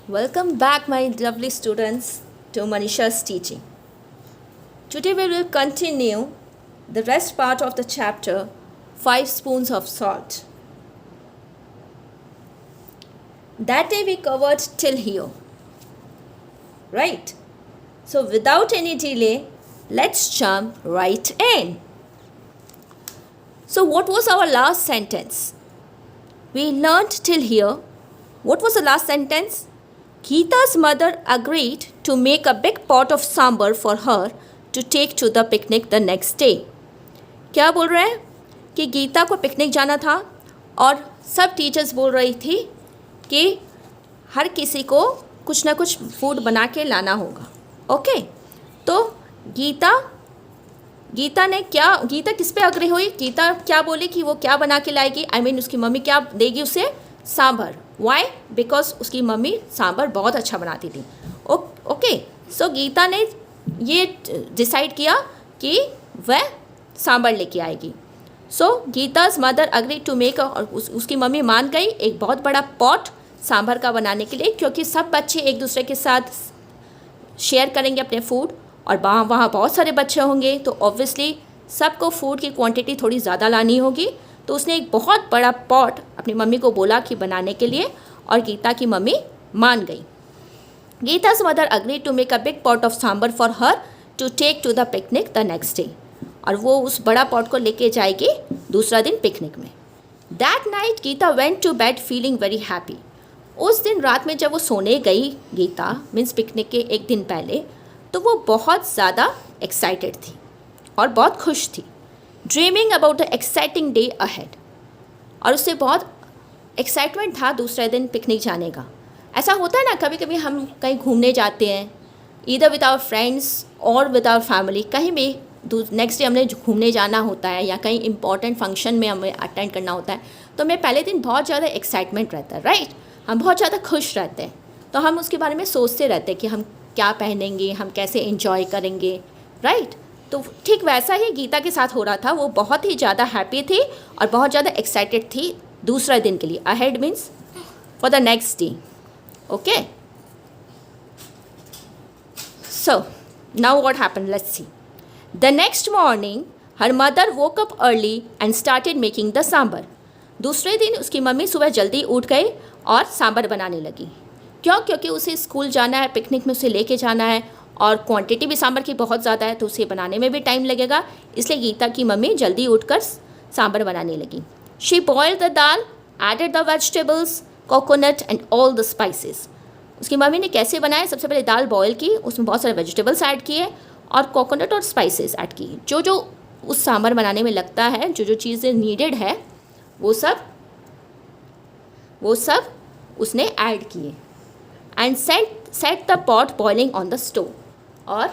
Welcome back, my lovely students, to Manisha's teaching. Today we will continue the rest part of the chapter 5 spoons of salt. That day we covered till here, right? So without any delay, let's jump right in. So what was our last sentence? We learned till here. What was the last sentence? Geeta's mother agreed to make a big pot of sambar for her to take to the picnic the next day. क्या बोल रहे हैं कि गीता को picnic जाना था और सब टीचर्स बोल रही थी कि हर किसी को कुछ ना कुछ फूड बना के लाना होगा. ओके, तो गीता किस पे अग्री हुई? गीता क्या बोली कि वो क्या बना के लाएगी? उसकी मम्मी क्या देगी उसे? सांभर. वाई? बिकॉज उसकी मम्मी सांभर बहुत अच्छा बनाती थी. ओके, सो गीता ने ये डिसाइड किया कि वह सांभर लेके आएगी. So Geeta's mother agree to make और उसकी मम्मी मान गई एक बहुत बड़ा पॉट सांभर का बनाने के लिए, क्योंकि सब बच्चे एक दूसरे के साथ शेयर करेंगे अपने फूड और वहाँ बहुत सारे बच्चे होंगे, तो ऑब्वियसली सबको फूड की क्वांटिटी थोड़ी ज़्यादा लानी होगी. तो उसने एक बहुत बड़ा पॉट अपनी मम्मी को बोला कि बनाने के लिए, और गीता की मम्मी मान गई. Geeta's mother agree to make a big pot of sambar for her to take to the picnic the next day. और वो उस बड़ा पॉट को लेके जाएगी दूसरा दिन पिकनिक में. That night Geeta went to bed feeling very happy. उस दिन रात में जब वो सोने गई गीता, मीन्स पिकनिक के एक दिन पहले, तो वो बहुत ज़्यादा एक्साइटेड थी और बहुत खुश थी. Dreaming about the exciting day ahead. और उससे बहुत एक्साइटमेंट था दूसरे दिन पिकनिक जाने का. ऐसा होता है ना, कभी कभी हम कहीं घूमने जाते हैं, ईदर विद आवर फ्रेंड्स और विद आवर फैमिली. कहीं भी नेक्स्ट डे हमने घूमने जाना होता है या कहीं इंपॉर्टेंट फंक्शन में हमें अटेंड करना होता है, तो हमें पहले दिन बहुत ज़्यादा एक्साइटमेंट रहता है, राइट? हम बहुत ज़्यादा खुश रहते हैं, तो हम उसके बारे में सोचते रहते हैं कि हम क्या पहनेंगे, हम कैसे एंजॉय करेंगे, राइट? तो ठीक वैसा ही गीता के साथ हो रहा था. वो बहुत ही ज़्यादा हैप्पी थी और बहुत ज़्यादा एक्साइटेड थी दूसरा दिन के लिए. Ahead means for the next day. Okay, so now what happened, let's see. The next morning her mother woke up early and started making the sambar. दूसरे दिन उसकी मम्मी सुबह जल्दी उठ गई और सांबर बनाने लगी. क्यों? क्योंकि उसे स्कूल जाना है, पिकनिक में उसे लेके जाना है, और क्वांटिटी भी सांबर की बहुत ज़्यादा है, तो उसे बनाने में भी टाइम लगेगा. इसलिए गीता की मम्मी जल्दी उठकर सांबर बनाने लगी. She boiled the dal, added the vegetables, coconut and all the spices. उसकी मम्मी ने कैसे बनाया? सबसे पहले दाल बॉयल की, उसमें बहुत सारे वेजिटेबल्स ऐड किए और कोकोनट और स्पाइसेस ऐड किए. जो जो उस सांबर बनाने में लगता है, जो जो चीज़ें नीडेड है, वो सब उसने ऐड किए. And set the pot boiling on the stove. और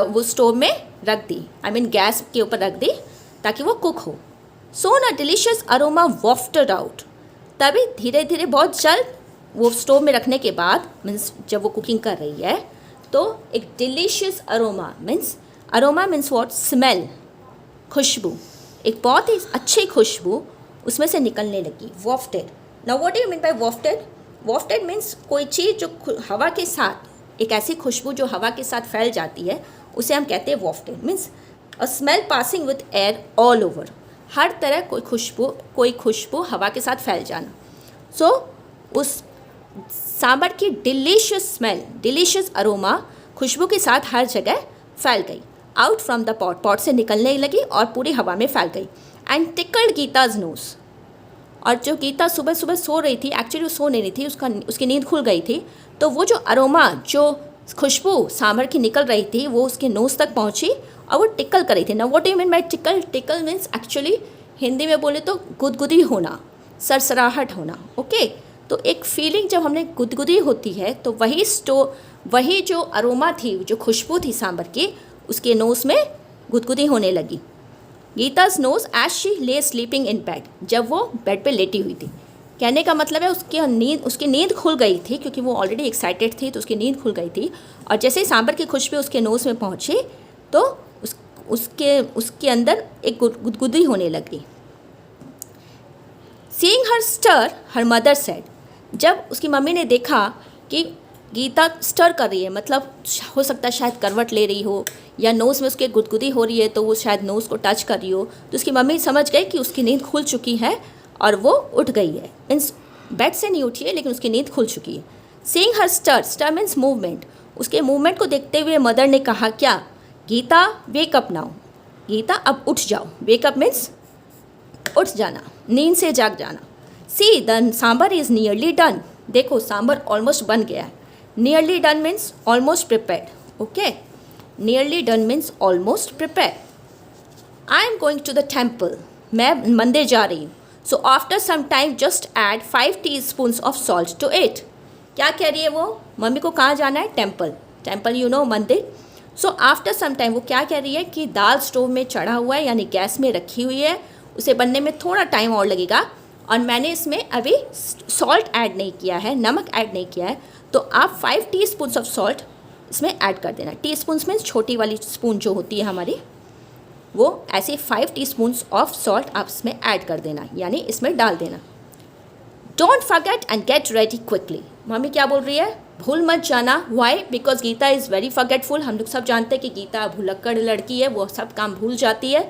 वो स्टोव में रख दी, गैस के ऊपर रख दी ताकि वो कुक हो. सोन अ डिलीशियस अरोमा वॉफ्टेड आउट. तभी धीरे धीरे बहुत जल्द वो स्टोव में रखने के बाद, मीन्स जब वो कुकिंग कर रही है, तो एक delicious aroma means what? Smell, खुशबू. एक बहुत ही अच्छी खुशबू उसमें से निकलने लगी. Wafted. Now what do you mean by wafted? Wafted means कोई चीज़ जो हवा के साथ, एक ऐसी खुशबू जो हवा के साथ फैल जाती है, उसे हम कहते हैं wafted. Means a smell passing with air all over. हर तरह कोई खुशबू हवा के साथ फैल जाना. सो उस सांबर की डिलीशियस स्मेल, डिलीशियस अरोमा खुशबू के साथ हर जगह फैल गई. आउट फ्रॉम द पॉट से निकलने लगी और पूरी हवा में फैल गई. And tickled Geeta's nose. और जो गीता सुबह सुबह सो रही थी, एक्चुअली वो सो नहीं रही थी, उसकी नींद खुल गई थी, तो वो जो अरोमा, जो खुशबू सांभर की निकल रही थी, वो उसके नोज़ तक पहुंची और वो टिकल कर रही थी. ना what do you mean bye tackle? Tackle means actually Hindi में बोले तो गुदगुदी होना, सरसराहट होना. ओके, तो एक फीलिंग जब हमने गुदगुदी होती है, तो वही जो अरोमा थी, जो खुशबू थी सांभर की, उसके नोज़ में गुदगुदी होने लगी. Geeta's nose as she lay sleeping in bed. जब वो बेड पे लेटी हुई थी, कहने का मतलब है उसकी नींद खुल गई थी, क्योंकि वो ऑलरेडी एक्साइटेड थी, तो उसकी नींद खुल गई थी. और जैसे ही सांभर की खुशबू उसके नोज़ में पहुंची, तो उसके अंदर एक गुदगुदी होने लगी. Seeing her stir, her mother said. जब उसकी मम्मी ने देखा कि गीता स्टर कर रही है, मतलब हो सकता है शायद करवट ले रही हो या नोज़ में उसके गुदगुदी हो रही है, तो वो शायद नोज़ को टच कर रही हो, तो उसकी मम्मी समझ गई कि उसकी नींद खुल चुकी है और वो उठ गई है। मीन्स बेड से नहीं उठी है लेकिन उसकी नींद खुल चुकी है। Seeing her stir means movement, उसके मूवमेंट को देखते हुए मदर ने कहा क्या, Geeta wake up now, Geeta अब उठ जाओ। वेक अप मीन्स उठ जाना, नींद से जाग जाना। See the sambar is nearly done, देखो सांबर ऑलमोस्ट बन गया है। Nearly done means almost prepared, okay, nearly done means almost prepared. I am going to the temple, मैं मंदिर जा रही हूँ। So after some time just add 5 teaspoons of salt to it. क्या कह रही है वो, मम्मी को कहाँ जाना है, टेम्पल, टेम्पल यू नो मंदिर। सो आफ्टर सम टाइम वो क्या कह रही है कि दाल स्टोव में चढ़ा हुआ है, यानी गैस में रखी हुई है, उसे बनने में थोड़ा टाइम और लगेगा और मैंने इसमें अभी सॉल्ट ऐड नहीं किया है, नमक ऐड नहीं किया है, तो आप 5 teaspoons ऑफ सॉल्ट इसमें ऐड कर देना। टीस्पून्स मीन्स छोटी वाली स्पून जो होती है हमारी, वो ऐसे 5 teaspoons ऑफ सॉल्ट आप इसमें ऐड कर देना, यानी इसमें डाल देना। Don't forget and get ready quickly, mummy क्या बोल रही है, भूल मत जाना। Why, because Geeta is very forgetful. हम लोग सब जानते हैं कि गीता भुलक्कड़ लड़की है, वो सब काम भूल जाती है।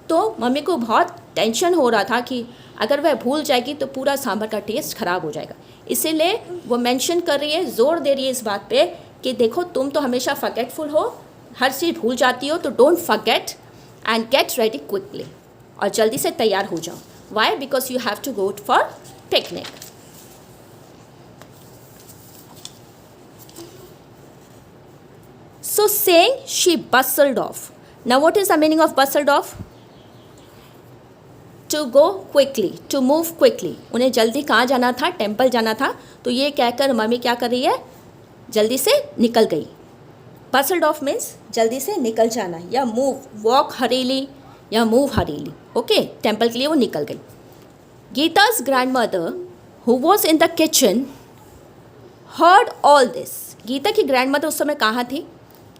तो मम्मी को बहुत टेंशन हो रहा था कि अगर वह भूल जाएगी तो पूरा सांभर का टेस्ट ख़राब हो जाएगा, इसीलिए वो मेंशन कर रही है, जोर दे रही है इस बात पे कि देखो तुम तो हमेशा फॉरगेटफुल हो, हर चीज़ भूल जाती हो, तो don't forget and get ready quickly, और जल्दी से तैयार हो जाओ। Why, because you have to go for picnic. So saying, she bustled off. Now what is the meaning of bustled off? To go quickly, to move quickly. उन्हें जल्दी कहाँ जाना था, टेम्पल जाना था, तो ये कहकर मम्मी क्या कर रही है, जल्दी से निकल गई। bustled off means जल्दी से निकल जाना, या मूव, वॉक हरीली या मूव हरीली, ओके, टेम्पल के लिए वो निकल गई। गीता's grandmother who was in the kitchen heard all this. Gita की ग्रैंडमदर उस समय कहाँ थी,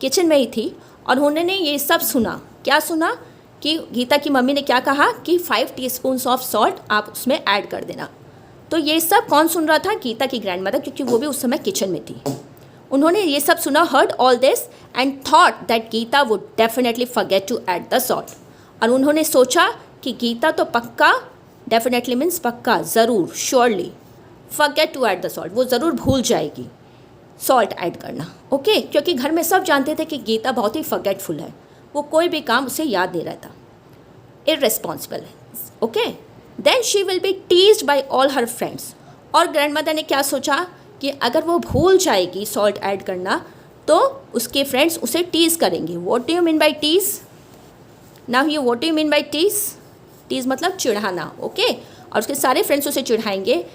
किचन में ही थी, और उन्होंने ये सब सुना। क्या सुना कि गीता की मम्मी ने क्या कहा कि 5 teaspoons ऑफ सॉल्ट आप उसमें ऐड कर देना। तो ये सब कौन सुन रहा था, गीता की ग्रैंडमदर, क्योंकि वो भी उस समय किचन में थी। उन्होंने ये सब सुना, heard all this and thought that Geeta would definitely forget to add the salt, और उन्होंने सोचा कि गीता तो पक्का, डेफिनेटली मीन्स पक्का, ज़रूर, surely, forget to add the salt, वो ज़रूर भूल जाएगी सॉल्ट ऐड करना, ओके, क्योंकि घर में सब जानते थे कि गीता बहुत ही फॉरगेटफुल है, वो कोई भी काम उसे याद नहीं रहता, इररिस्पॉन्सिबल है, okay. Then she will be teased by all her friends, और ग्रैंडमदर ने क्या सोचा कि अगर वो भूल जाएगी सॉल्ट ऐड करना तो उसके फ्रेंड्स उसे टीज़ करेंगे। What do you mean by tease, now here what do you mean by tease, tease मतलब चिढ़ाना, ओके, और उसके सारे फ्रेंड्स उसे चिढ़ाएंगे।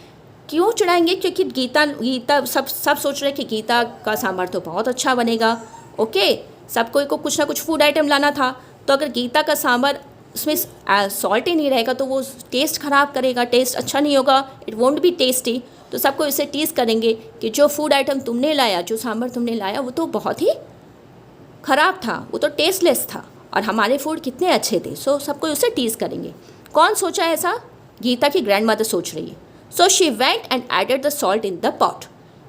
क्यों चिढ़ाएंगे, क्योंकि गीता सब सोच रहे कि गीता का सांभर तो बहुत अच्छा बनेगा, ओके, सबको को कुछ ना कुछ फूड आइटम लाना था, तो अगर गीता का सांभर उसमें सॉल्ट ही नहीं रहेगा तो वो टेस्ट ख़राब करेगा, टेस्ट अच्छा नहीं होगा, इट वोंट बी टेस्टी, तो सबको इसे टीज़ करेंगे कि जो फूड आइटम तुमने लाया, जो सांभर तुमने लाया, वो तो बहुत ही ख़राब था, वो तो टेस्टलेस था, और हमारे फूड कितने अच्छे थे, सो सबको उसे टीज़ करेंगे। कौन सोचा ऐसा, गीता की ग्रैंडमदर सोच रही है। So she went and added the salt in the pot,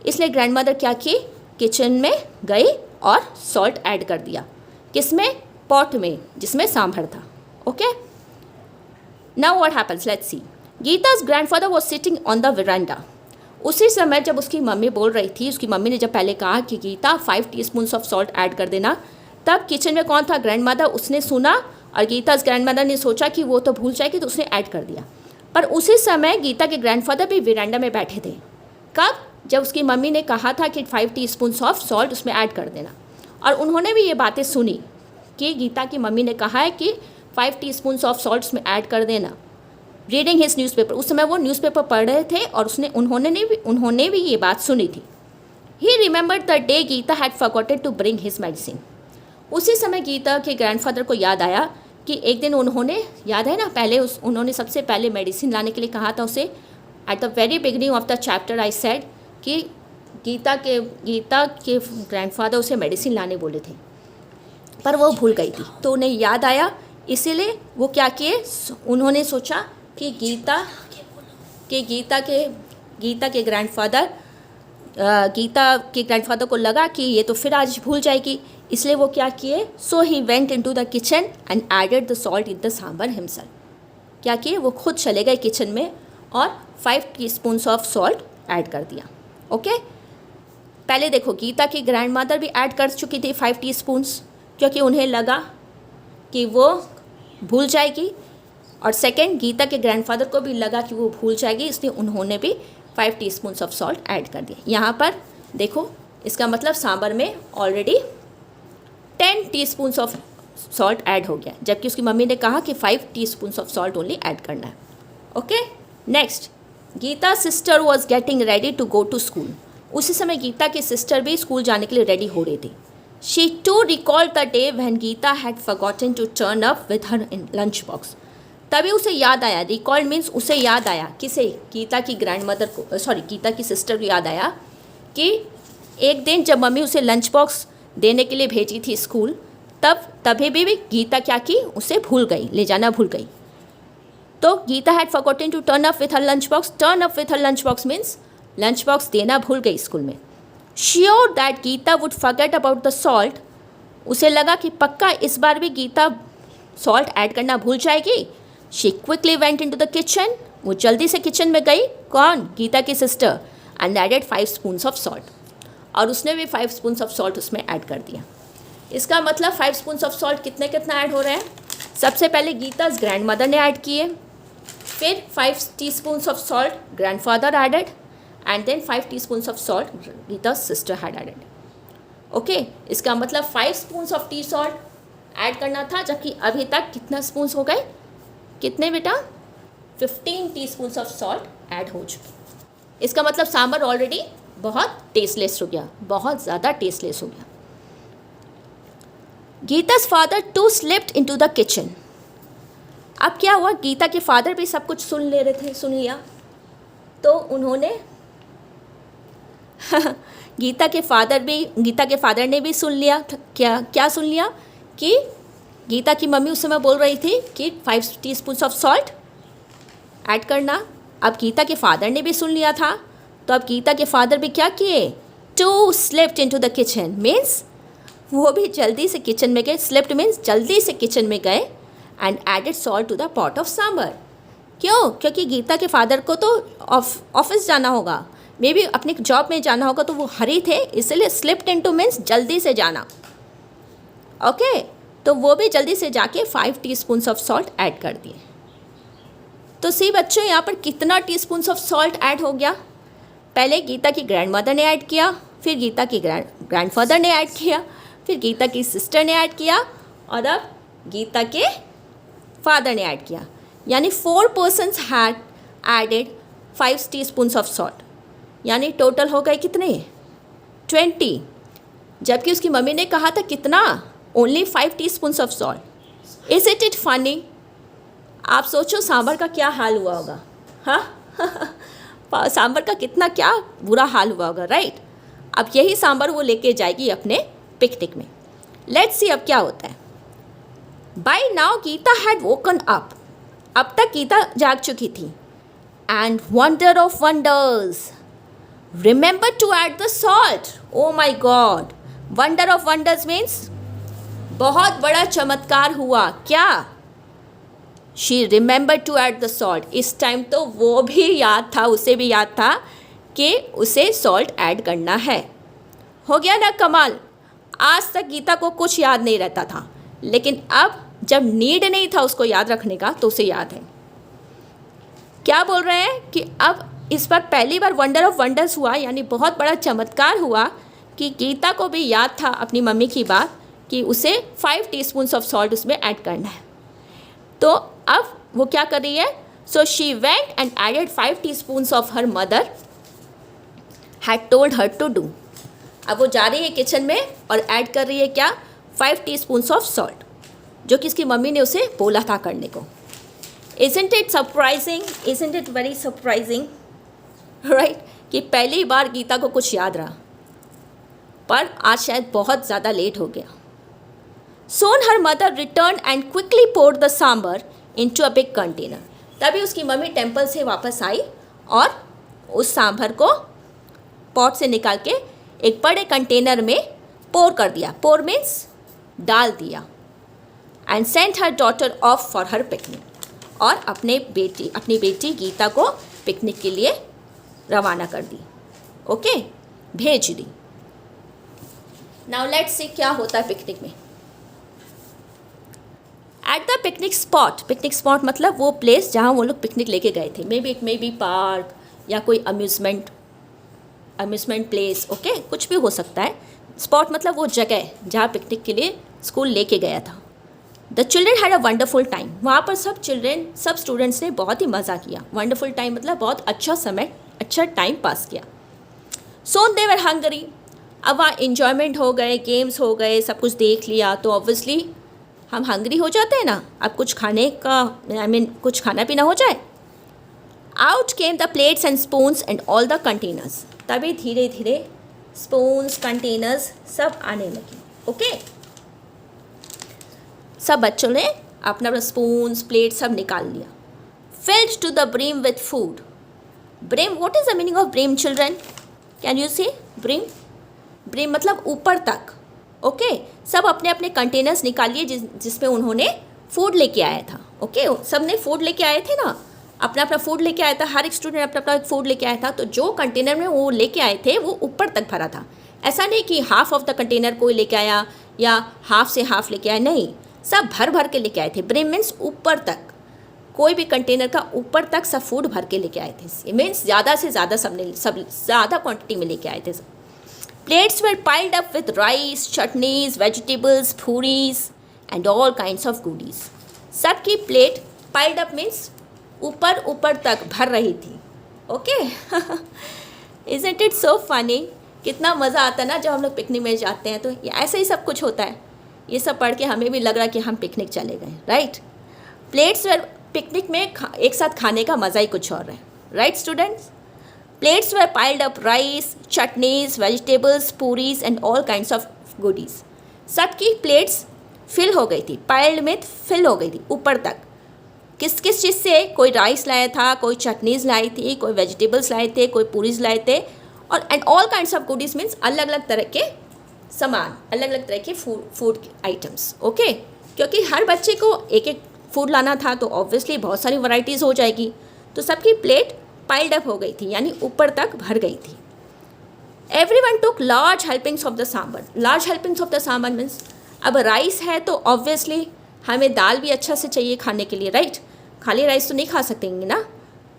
इसलिए ग्रैंडमदर क्या की, किचन में गई और सॉल्ट ऐड कर दिया, किसमें, पॉट में, जिसमें सांभर था, okay. Now what happens, let's see. Geeta's grandfather was sitting on the veranda, उसी समय जब उसकी मम्मी बोल रही थी, उसकी मम्मी ने जब पहले कहा कि Geeta 5 teaspoons of salt add कर देना, तब किचन में कौन था, ग्रैंडमदर, उसने सुना, और गीता's ग्रैंडमदर ने सोचा कि वो तो भूल जाएगी, तो उसने ऐड कर दिया। पर उसी समय गीता के ग्रैंडफादर भी वेरांडा में बैठे थे। कब, जब उसकी मम्मी ने कहा था कि 5 teaspoons ऑफ सॉल्ट उसमें ऐड कर देना, और उन्होंने भी ये बातें सुनी कि गीता की मम्मी ने कहा है कि 5 teaspoons ऑफ सॉल्ट उसमें ऐड कर देना। रीडिंग हिज न्यूज़पेपर, उस समय वो न्यूज़पेपर पढ़ रहे थे और उन्होंने भी ये बात सुनी थी। He remembered the day Geeta had forgotten to bring his medicine, उसी समय गीता के ग्रैंडफादर को याद आया कि एक दिन उन्होंने, याद है ना, पहले उन्होंने सबसे पहले मेडिसिन लाने के लिए कहा था उसे। At the very beginning of the chapter I said कि गीता के ग्रैंडफादर उसे मेडिसिन लाने बोले थे, पर वो भूल गई थी, तो उन्हें याद आया, इसीलिए वो क्या किए, उन्होंने सोचा कि गीता के गीता के ग्रैंडफादर को लगा कि ये तो फिर आज भूल जाएगी, इसलिए वो क्या किए, so he went into the kitchen and added the salt in the sambar himself. क्या किए, वो खुद चले गए किचन में और 5 टीस्पून्स ऑफ सॉल्ट ऐड कर दिया। ओके, पहले देखो गीता की ग्रैंडमदर भी ऐड कर चुकी थी 5 टीस्पून्स, क्योंकि उन्हें लगा कि वो भूल जाएगी, और सेकंड गीता के ग्रैंडफादर को भी लगा कि वो भूल जाएगी, इसलिए उन्होंने भी 5 टीस्पून्स ऑफ सॉल्ट ऐड कर दिया। यहाँ पर देखो, इसका मतलब सांबर में already 10 teaspoons of salt add हो गया, जबकि उसकी मम्मी ने कहा कि 5 teaspoons of salt only add करना है। Okay, next, Geeta sister was getting ready to go to school. उसी समय गीता की सिस्टर भी स्कूल जाने के लिए रेडी हो रही थी। She too recalled the day when Geeta had forgotten to turn up with her lunch box. तभी उसे याद आया, रिकॉल्ड मीन्स उसे याद आया, किसे, गीता की ग्रैंडमदर को, सॉरी गीता की सिस्टर को याद आया कि एक दिन जब मम्मी उसे लंच बॉक्स देने के लिए भेजी थी स्कूल, तभी भी गीता क्या की, उसे भूल गई, ले जाना भूल गई। तो Geeta had forgotten to turn up with her lunch box. Turn up with her lunch box means lunch box देना भूल गई स्कूल में। Sure that Geeta would forget about the salt, उसे लगा कि पक्का इस बार भी गीता सॉल्ट ऐड करना भूल जाएगी। She quickly went into the kitchen, वो जल्दी से किचन में गई, कौन, गीता की sister, and added 5 spoons of salt, और उसने भी 5 स्पून्स ऑफ सॉल्ट उसमें ऐड कर दिया। इसका मतलब 5 स्पून्स ऑफ सॉल्ट कितना ऐड हो रहे हैं। सबसे पहले गीता's ग्रैंडमदर ने ऐड किए, फिर 5 teaspoons of salt grandfather added, and then 5 teaspoons of salt Geeta's sister had added. Okay, इसका मतलब 5 spoons of tea salt add करना था, जबकि अभी तक कितना स्पून्स हो गए, कितने बेटा, 15 टीस्पून्स ऑफ सॉल्ट ऐड हो चुके। इसका मतलब सांभर ऑलरेडी बहुत टेस्टलेस हो गया, बहुत ज़्यादा टेस्टलेस हो गया। Geeta's father too slipped into the kitchen. अब क्या हुआ, गीता के फादर भी सब कुछ सुन लिया, तो उन्होंने गीता के फादर ने भी सुन लिया। क्या सुन लिया कि गीता की मम्मी उस समय बोल रही थी कि 5 टीस्पून्स ऑफ सॉल्ट ऐड करना। अब गीता के फादर ने भी सुन लिया था, तो अब गीता के फादर भी क्या किए, too slipped into the kitchen means वो भी जल्दी से किचन में गए। स्लिप्ड मीन्स जल्दी से किचन में गए and added salt to the pot of sambar. क्यों, क्योंकि गीता के फादर को तो ऑफिस जाना होगा, मे बी अपनी जॉब में जाना होगा, तो वो हरी थे, इसलिए स्लिप्ड इनटू मीन्स जल्दी से जाना। ओके, तो वो भी जल्दी से जाके 5 टीस्पून्स ऑफ सॉल्ट ऐड कर दिए। तो सी बच्चों, यहाँ पर कितना टीस्पून्स ऑफ सॉल्ट ऐड हो गया, पहले गीता की ग्रैंडमदर ने ऐड किया, फिर गीता की ग्रैंडफादर ने ऐड किया, फिर गीता की सिस्टर ने ऐड किया, और अब गीता के फादर ने ऐड किया, यानी 4 persons had added 5 teaspoons of salt, यानी टोटल हो गए कितने, 20, जबकि उसकी मम्मी ने कहा था कितना, only 5 teaspoons of salt. Is it funny? आप सोचो सांभर का क्या हाल हुआ होगा, हाँ सांभर का कितना क्या बुरा हाल हुआ होगा, राइट। अब यही सांभर वो लेके जाएगी अपने पिकनिक में। लेट्स सी अब क्या होता है। By now Geeta had woken up, अब तक गीता जाग चुकी थी। And wonder of wonders, remember to add the salt. Oh my God, wonder of wonders means बहुत बड़ा चमत्कार हुआ। क्या, she remember to add the salt. इस टाइम तो वो भी याद था, उसे भी याद था कि उसे सॉल्ट ऐड करना है। हो गया ना कमाल। आज तक गीता को कुछ याद नहीं रहता था, लेकिन अब जब नीड नहीं था उसको याद रखने का, तो उसे याद है। क्या बोल रहे हैं कि अब इस बार पहली बार वंडर ऑफ वंडर्स हुआ, यानी बहुत बड़ा चमत्कार हुआ कि गीता को भी याद था अपनी मम्मी की बात कि उसे 5 टीस्पून्स ऑफ सॉल्ट उसमें ऐड करना है। तो अब वो क्या कर रही है, so she went and added 5 teaspoons of her mother had told her to do. अब वो जा रही है किचन में और ऐड कर रही है क्या, 5 टीस्पून्स ऑफ सॉल्ट, जो कि इसकी मम्मी ने उसे बोला था करने को। Isn't it surprising? Isn't it very surprising? Right? कि पहली बार गीता को कुछ याद रहा, पर आज शायद बहुत ज़्यादा लेट हो गया। Soon her mother returned and quickly poured the sambar into a big container. तभी उसकी मम्मी टेम्पल से वापस आई और उस सांभर को पॉट से निकाल के एक बड़े कंटेनर में पोर कर दिया. पोर मीन्स डाल दिया. And sent her daughter of for her picnic. और अपनी बेटी गीता को पिकनिक के लिए रवाना कर दी. ओके, भेज दी. नाउ लेट्स सी क्या होता है पिकनिक में. एट द पिकनिक स्पॉट मतलब वो प्लेस जहाँ वो लोग पिकनिक लेके गए थे. मे बी पार्क या कोई अम्यूज़मेंट प्लेस. ओके, कुछ भी हो सकता है. स्पॉट मतलब वो जगह जहाँ पिकनिक के लिए स्कूल लेके गया था. The children had a wonderful time. वहाँ पर सब स्टूडेंट्स ने बहुत ही मज़ा किया. वंडरफुल टाइम मतलब बहुत अच्छा टाइम पास किया. सोन दे वर हंगरी. अब वहाँ इन्जॉयमेंट हो गए, गेम्स हो गए, सब कुछ देख लिया तो ऑब्वियसली हम हंगरी हो जाते हैं ना. अब कुछ खाने का कुछ खाना पीना हो जाए. Out came the plates and spoons and all the containers. तभी धीरे धीरे स्पून्स, कंटेनर्स सब आने लगे. ओके, सब बच्चों ने अपना स्पून्स, प्लेट सब निकाल लिया. Filled to the brim with food. Brim, what is the meaning of brim children? Can you say brim? Brim मतलब ऊपर तक. ओके, सब अपने अपने कंटेनर्स निकालिए जिसमें उन्होंने फूड लेके आया था. ओके, सब ने फूड लेके आए थे ना, अपना अपना फूड लेके आया था. हर एक स्टूडेंट अपना अपना फूड लेके आया था. तो जो कंटेनर में वो लेके आए थे वो ऊपर तक भरा था. ऐसा नहीं कि हाफ ऑफ द कंटेनर कोई लेके आया या हाफ से हाफ लेके आया. नहीं, सब भर के लेके आए थे. ब्रिम मीन्स ऊपर तक. कोई भी कंटेनर का ऊपर तक सब फूड भर के लेके आए थे. मीन्स ज़्यादा से ज़्यादा सब ज़्यादा क्वांटिटी में लेके आए थे. Plates were piled up with rice, chutneys, vegetables, puris and all kinds of goodies. सबकी प्लेट पाइल्ड अप मीन्स ऊपर तक भर रही थी. Okay, isn't it so funny? कितना मज़ा आता है ना जब हम लोग पिकनिक में जाते हैं. तो ऐसे ही सब कुछ होता है. ये सब पढ़ के हमें भी लग रहा कि हम पिकनिक चले गए. राइट, प्लेट्स वर, पिकनिक में एक साथ खाने का मज़ा ही कुछ और है. Right students, plates were piled up rice, chutneys, vegetables, puris and all kinds of goodies. सबकी प्लेट्स फिल हो गई थी. पाइल्ड में फिल हो गई थी ऊपर तक. किस चीज़ से? कोई राइस लाया था, कोई चटनीज़ लाई थी, कोई वेजिटेबल्स लाए थे, कोई पूरीज लाए थे. और and all kinds of goodies means अलग अलग तरह के सामान, अलग अलग तरह के फूड आइटम्स. ओके, क्योंकि हर बच्चे को एक एक फूड लाना था तो ऑब्वियसली बहुत सारी वैरायटीज़ हो जाएगी. तो सबकी प्लेट पाइल्ड अप हो गई थी, यानी ऊपर तक भर गई थी. Everyone took large helpings of the sambar. Large helpings of the sambar means अब राइस है तो ऑब्वियसली हमें दाल भी अच्छा से चाहिए खाने के लिए. राइट, खाली राइस तो नहीं खा सकेंगे ना.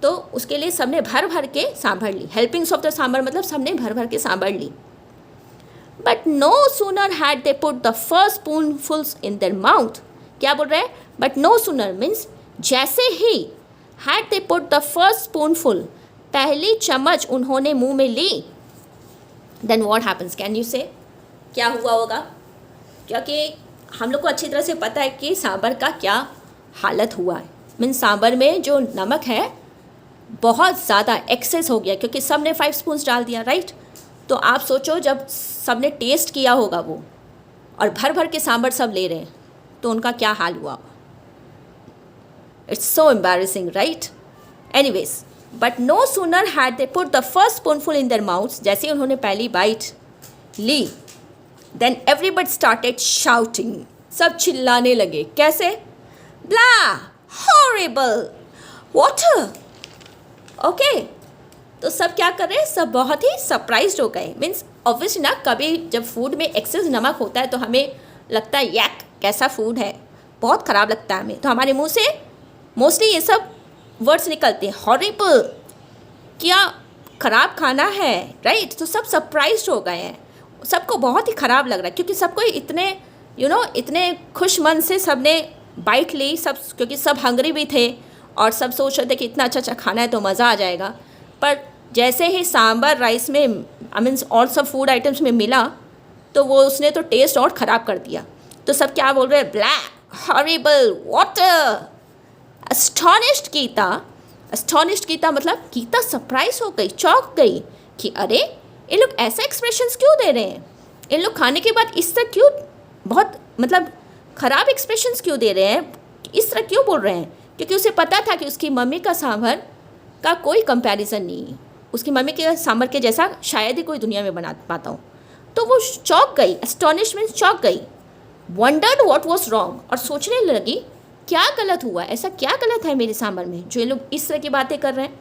तो उसके लिए सबने भर के सांभर ली. हेल्पिंग्स ऑफ द सांबर मतलब सबने भर के सांभर ली. But no sooner had they put the first spoonfuls in their mouth. क्या बोल रहे हैं? बट नो सूनर मीन्स जैसे ही had they put the first spoonful, पहली चम्मच उन्होंने मुंह में ली. Then what happens? Can you say क्या हुआ होगा? क्योंकि हम लोग को अच्छी तरह से पता है कि सांभर का क्या हालत हुआ है. मीन्स सांभर में जो नमक है बहुत ज़्यादा एक्सेस हो गया क्योंकि सब ने 5 स्पून्स डाल दिया. राइट, तो आप सोचो जब सब ने टेस्ट किया होगा वो और भर के सांभर सब ले रहे हैं तो उनका क्या हाल हुआ. It's so embarrassing. Right, anyways, but no sooner had they put the first spoonful in their mouths. जैसे ही उन्होंने पहली बाइट ली, देन एवरीबडी स्टार्टेड शाउटिंग. सब चिल्लाने लगे. कैसे? ब्ला, हॉरिबल, वाटर. ओके, तो सब क्या कर रहे हैं? सब बहुत ही सरप्राइज्ड हो गए. मीन्स ऑब्वियसली ना, कभी जब फूड में एक्सेस नमक होता है तो हमें लगता है यक, कैसा फूड है, बहुत ख़राब लगता है हमें. तो हमारे मुंह से मोस्टली ये सब वर्ड्स निकलते हैं. हॉरिबल, क्या ख़राब खाना है. राइट, तो सब सरप्राइज्ड हो गए हैं. सबको बहुत ही ख़राब लग रहा है क्योंकि सबको इतने इतने खुश मन से सब ने बाइट ली. सब क्योंकि सब हंगरी भी थे और सब सोच रहे थे कि इतना अच्छा खाना है तो मज़ा आ जाएगा. पर जैसे ही सांभर राइस में मीन्स और सब फूड आइटम्स में मिला तो वो उसने तो टेस्ट और ख़राब कर दिया. तो सब क्या बोल रहे हैं? Black, horrible, water. Astonished Geeta मतलब गीता सरप्राइज हो गई, चौंक गई कि अरे ये लोग ऐसा एक्सप्रेशंस क्यों दे रहे हैं. इन लोग खाने के बाद इस तरह क्यों बहुत ख़राब एक्सप्रेशंस क्यों दे रहे हैं, इस तरह क्यों बोल रहे हैं. क्योंकि उसे पता था कि उसकी मम्मी का सांभर का कोई कंपैरिजन नहीं है. उसकी मम्मी के सांभर के जैसा शायद ही कोई दुनिया में बना पाता हूँ। तो वो चौंक गई, एस्टोनिशमेंट चौंक गई, वंडर्ड व्हाट वाज रॉन्ग, और सोचने लगी क्या गलत हुआ, ऐसा क्या गलत है मेरे सांभर में जो ये लोग इस तरह की बातें कर रहे हैं।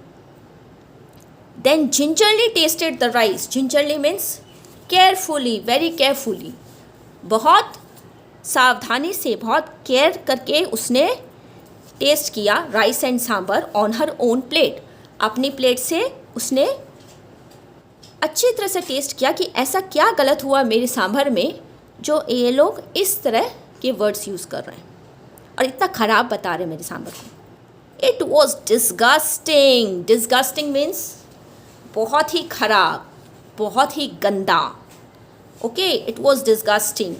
Then gingerly tasted the rice, gingerly means carefully, very carefully, बहुत सावधानी से, बहुत केयर करके उसने टेस्ट किया rice and sambar on her own plate, अपनी प्लेट से उसने अच्छी तरह से टेस्ट किया कि ऐसा क्या गलत हुआ मेरे सांभर में जो ये लोग इस तरह के वर्ड्स यूज़ कर रहे हैं और इतना ख़राब बता रहे हैं मेरे सांभर को। It was disgusting, disgusting means बहुत ही ख़राब, बहुत ही गंदा। Okay, it was disgusting.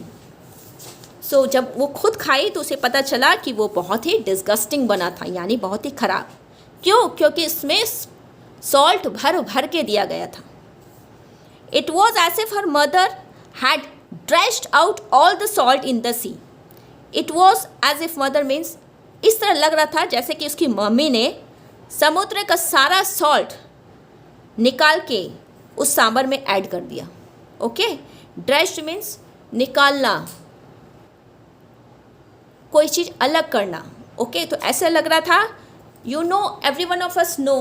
So जब वो खुद खाई तो उसे पता चला कि वो बहुत ही डिस्गस्टिंग बना था, यानी बहुत ही ख़राब। क्यों? क्योंकि इसमें सॉल्ट भर भर के दिया गया था। It was as if her mother had dredged out all the salt in the sea. It was as if mother means इस तरह लग रहा था जैसे कि उसकी मम्मी ने समुद्र का सारा सॉल्ट निकाल के उस सांभर में ऐड कर दिया। ओके, ड्रेस्ड मीन्स निकालना, कोई चीज़ अलग करना। ओके, तो ऐसा लग रहा था, you know, every one of us know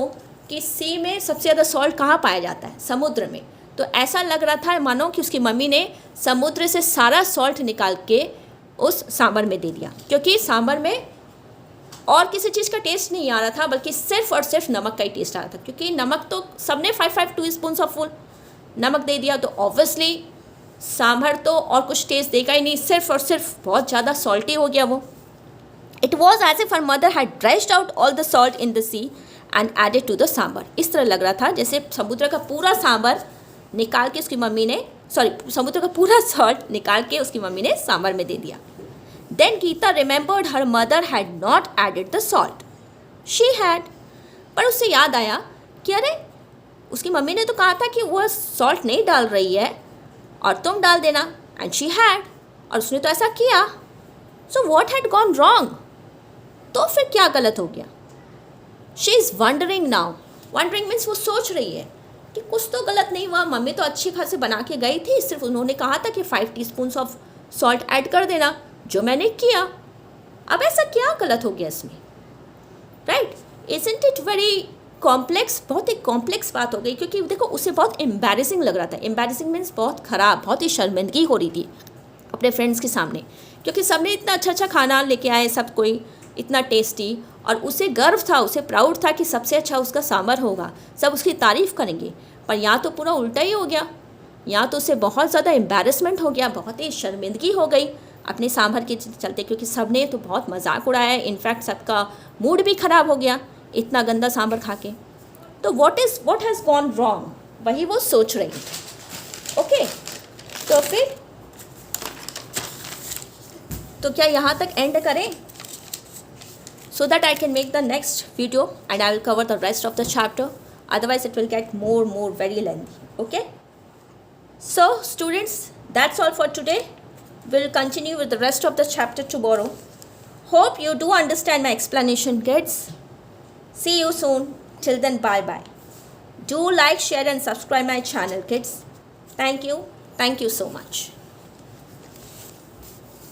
कि सी में सबसे ज़्यादा सॉल्ट कहाँ पाया जाता है? समुद्र में। तो ऐसा लग रहा था मानो कि उसकी मम्मी ने समुद्र से सारा सॉल्ट निकाल के उस सांभर में दे दिया, क्योंकि सांभर में और किसी चीज़ का टेस्ट नहीं आ रहा था, बल्कि सिर्फ और सिर्फ नमक का ही टेस्ट आ रहा था। क्योंकि नमक तो सबने 5 टीस्पून ऑफ फुल नमक दे दिया, तो ऑब्वियसली सांभर तो और कुछ टेस्ट देगा ही नहीं, सिर्फ और सिर्फ बहुत ज़्यादा सॉल्टी हो गया वो। It was as if her mother had dredged out all the salt in the sea and added to the sambar. इस तरह लग रहा था जैसे समुद्र का पूरा सांभर निकाल के उसकी मम्मी ने, समुद्र का पूरा सॉल्ट निकाल के उसकी मम्मी ने सांभर में दे दिया। Then Geeta remembered her mother had not added the salt, she had. पर उससे याद आया कि अरे उसकी मम्मी ने तो कहा था कि वह सॉल्ट नहीं डाल रही है और तुम डाल देना, एंड शी हैड, और उसने तो ऐसा किया। So what had gone wrong? तो फिर क्या गलत हो गया? She is wondering now. Wondering means वो सोच रही है कि कुछ तो गलत नहीं हुआ, मम्मी तो अच्छी खासी बना के गई थी, सिर्फ उन्होंने कहा था कि 5 टीस्पून ऑफ सॉल्ट ऐड कर देना, जो मैंने किया। अब ऐसा क्या गलत हो गया इसमें? Right, isn't it very complex? बहुत ही कॉम्प्लेक्स बात हो गई, क्योंकि देखो उसे बहुत एम्बैरेसिंग लग रहा था। एम्बैरेसिंग मीन्स बहुत ख़राब, बहुत ही शर्मिंदगी हो रही थी अपने फ्रेंड्स के सामने, क्योंकि सबने इतना अच्छा अच्छा खाना लेके आए, सब कोई इतना टेस्टी, और उसे गर्व था, उसे प्राउड था कि सबसे अच्छा उसका सांभर होगा, सब उसकी तारीफ़ करेंगे। पर यहाँ तो पूरा उल्टा ही हो गया, यहाँ तो उसे बहुत ज़्यादा एम्बैरेसमेंट हो गया, बहुत ही शर्मिंदगी हो गई अपने सांभर के चलते, क्योंकि सब ने तो बहुत मजाक उड़ाया। इनफैक्ट सबका मूड भी ख़राब हो गया इतना गंदा सांभर खा के। तो व्हाट हैज़ गॉन रॉन्ग, वही वो सोच रही थी। ओके, तो फिर तो क्या यहाँ तक एंड करें, so that I can make the next video and I will cover the rest of the chapter, otherwise it will get more very lengthy. Okay, so students, that's all for today. We'll continue with the rest of the chapter tomorrow. Hope you do understand my explanation, kids. See you soon. Till then, bye bye. Do like, share and subscribe my channel, kids. Thank you so much.